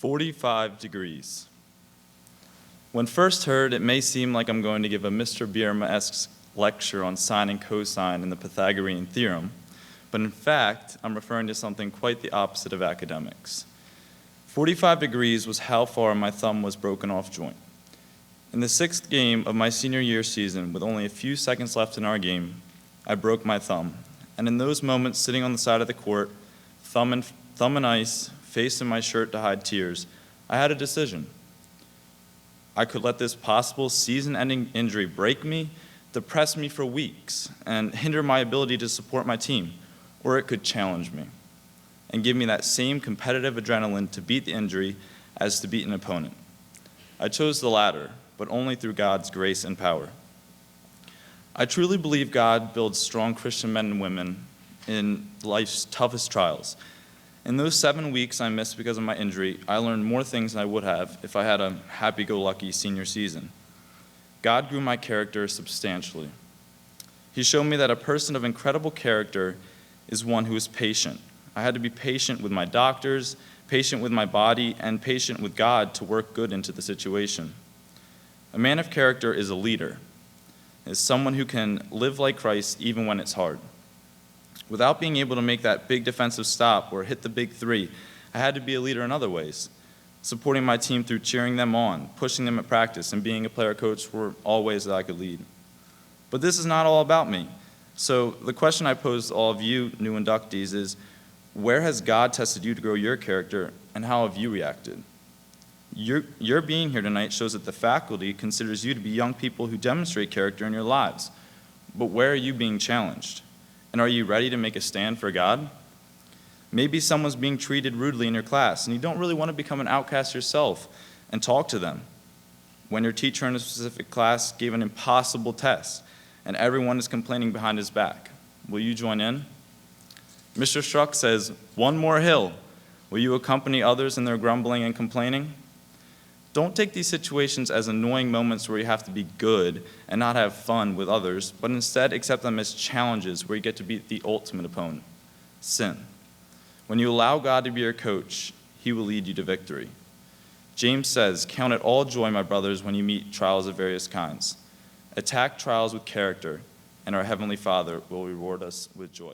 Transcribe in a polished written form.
45 degrees. When first heard, it may seem like I'm going to give a Mr. Bierma-esque lecture on sine and cosine and the Pythagorean theorem, but in fact, I'm referring to something quite the opposite of academics. 45 degrees was how far my thumb was broken off joint. In the 6th game of my senior year season, with only a few seconds left in our game, I broke my thumb. And in those moments, sitting on the side of the court, thumb in ice, face in my shirt to hide tears, I had a decision. I could let this possible season-ending injury break me, depress me for weeks, and hinder my ability to support my team, or it could challenge me and give me that same competitive adrenaline to beat the injury as to beat an opponent. I chose the latter, but only through God's grace and power. I truly believe God builds strong Christian men and women in life's toughest trials. In those 7 weeks I missed because of my injury, I learned more things than I would have if I had a happy-go-lucky senior season. God grew my character substantially. He showed me that a person of incredible character is one who is patient. I had to be patient with my doctors, patient with my body, and patient with God to work good into the situation. A man of character is a leader, is someone who can live like Christ even when it's hard. Without being able to make that big defensive stop or hit the big three, I had to be a leader in other ways, supporting my team through cheering them on, pushing them at practice, and being a player coach were all ways that I could lead. But this is not all about me. So the question I pose to all of you new inductees is, where has God tested you to grow your character, and how have you reacted? Your being here tonight shows that the faculty considers you to be young people who demonstrate character in your lives. But where are you being challenged? And are you ready to make a stand for God? Maybe someone's being treated rudely in your class, and you don't really want to become an outcast yourself and talk to them. When your teacher in a specific class gave an impossible test, and everyone is complaining behind his back, will you join in? Mr. Struck says, "One more hill." Will you accompany others in their grumbling and complaining? Don't take these situations as annoying moments where you have to be good and not have fun with others, but instead accept them as challenges where you get to beat the ultimate opponent, sin. When you allow God to be your coach, He will lead you to victory. James says, "Count it all joy, my brothers, when you meet trials of various kinds. Attack trials with character, and our Heavenly Father will reward us with joy."